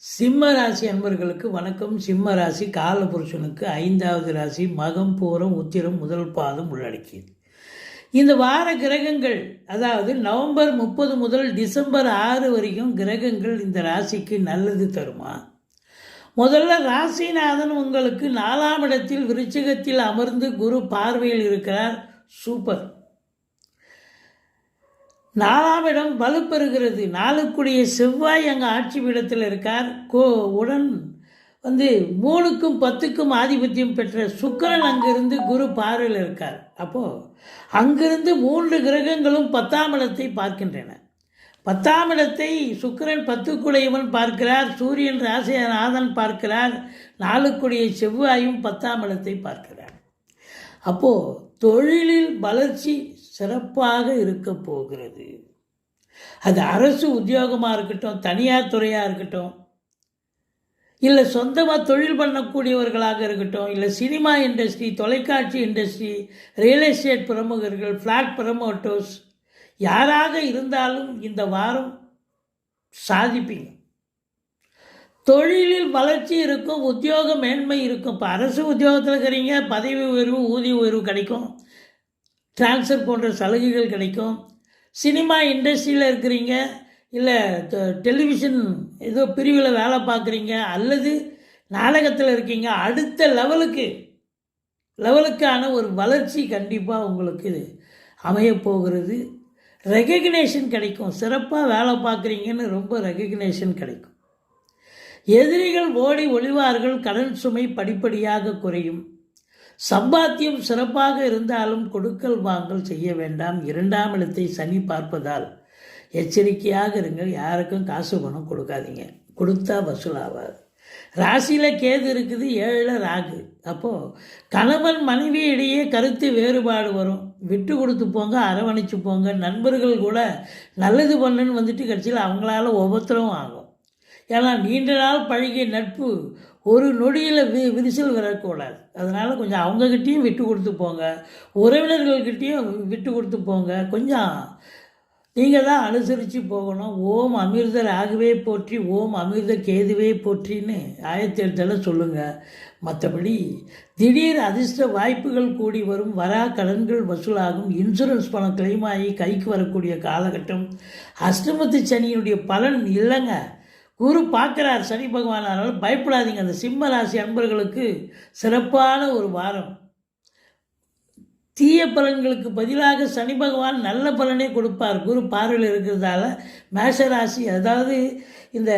சிம்ம ராசி அன்பர்களுக்கு வணக்கம். சிம்ம ராசி காலபுருஷனுக்கு 5வது ராசி. மகம், பூரம், உத்திரம் முதல் பாதம் உள்ளடக்கியது. இந்த வார கிரகங்கள், அதாவது நவம்பர் 30 முதல் டிசம்பர் 6 வரைக்கும் கிரகங்கள் இந்த ராசிக்கு நல்லது தருமா? முதல்ல ராசிநாதன் உங்களுக்கு 4ஆம் இடத்தில் விருச்சிகத்தில் அமர்ந்து குரு பார்வையில் இருக்கிறார். சூப்பர். 4ஆம் இடம் வலுப்பெறுகிறது. 4க்குடைய செவ்வாய் அங்கே ஆட்சி பீடத்தில் இருக்கார். உடன் 3க்கும் 10க்கும் ஆதிபத்தியம் பெற்ற சுக்கிரன் அங்கிருந்து குரு பார்வையில் இருக்கார். அப்போது அங்கிருந்து 3 கிரகங்களும் 10ஆம் இடத்தை பார்க்கின்றன. 10ஆம் இடத்தை சுக்கிரன் 10க்குடையவன் பார்க்கிறார். சூரியன் ராசிநாதன் பார்க்கிறார். 4க்குடைய செவ்வாயும் 10ஆம் இடத்தை பார்க்கிறார். அப்போது தொழிலில் வளர்ச்சி சிறப்பாக இருக்க போகிறது. அது அரசு உத்தியோகமாக இருக்கட்டும், தனியார் துறையாக இருக்கட்டும், இல்லை சொந்தமாக தொழில் பண்ணக்கூடியவர்களாக இருக்கட்டும், இல்லை சினிமா இண்டஸ்ட்ரி, தொலைக்காட்சி இண்டஸ்ட்ரி, ரியல் எஸ்டேட் பிரமுகர்கள், ஃப்ளாட் ப்ரமோட்டர்ஸ், யாராக இருந்தாலும் இந்த வாரம் சாதிப்பீங்க. தொழிலில் வளர்ச்சி இருக்கும், உத்தியோக மேன்மை இருக்கும். இப்போ அரசு உத்தியோகத்தில் இருக்கிறீங்க, பதவி உயர்வு, ஊதிய உயர்வு கிடைக்கும், டிரான்ஸ்ஃபர் போன்ற சலுகைகள் கிடைக்கும். சினிமா இண்டஸ்ட்ரியில் இருக்கிறீங்க, இல்லை டெலிவிஷன் ஏதோ பிரிவில் வேலை பார்க்குறீங்க, அல்லது நாடகத்தில் இருக்கீங்க, அடுத்த லெவலுக்கான ஒரு வளர்ச்சி கண்டிப்பாக உங்களுக்கு அமையப்போகிறது. ரெகக்னேஷன் கிடைக்கும். சிறப்பாக வேலை பார்க்குறீங்கன்னு ரொம்ப ரெகக்னேஷன் கிடைக்கும். எதிரிகள் ஓடி ஒளிவார்கள். கடன் சுமை படிப்படியாக குறையும். சம்பாத்தியம் சிறப்பாக இருந்தாலும் கொடுக்கல் வாங்கல் செய்ய வேண்டாம். 2ஆம் இடத்தை சனி பார்ப்பதால் எச்சரிக்கையாக இருங்கள். யாருக்கும் காசு பணம் கொடுக்காதீங்க. கொடுத்தா வசூலாகாது. ராசியில் கேது இருக்குது, 7ல் ராகு. அப்போது கணவன் மனைவி இடையே கருத்து வேறுபாடு வரும். விட்டு கொடுத்து போங்க, அரவணைச்சு போங்க. நண்பர்கள் கூட நல்லது பண்ணுன்னு கடைசியில் அவங்களால உபத்திரம் ஆகும். ஏன்னா நீண்ட நாள் பழகிய நட்பு ஒரு நொடியில் விரிசல் வரக்கூடாது. அதனால் கொஞ்சம் அவங்கக்கிட்டேயும் விட்டு கொடுத்து போங்க, உறவினர்கள்கிட்டையும் விட்டு கொடுத்து போங்க. கொஞ்சம் நீங்கள் தான் அனுசரித்து போகணும். ஓம் அமிர்த ராகுவே போற்றி, ஓம் அமிர்த கேதுவே போற்றின்னு ஆயத்தெழுத்தில் சொல்லுங்கள். மற்றபடி திடீர் அதிர்ஷ்ட வாய்ப்புகள் கூடி வரும். வரா கடன்கள் வசூலாகும். இன்சூரன்ஸ் பணம் கிளைம் ஆகி கைக்கு வரக்கூடிய காலகட்டம். அஷ்டமத்து சனியினுடைய பலன் இல்லைங்க. குரு பார்க்குறார் சனி பகவான். அதனால் பயப்படாதீங்க. அந்த சிம்ம ராசி அன்பர்களுக்கு சிறப்பான ஒரு வாரம். தீய பலன்களுக்கு பதிலாக சனி பகவான் நல்ல பலனே கொடுப்பார். குரு பார்வையில் இருக்கிறதால மேஷராசி, அதாவது இந்த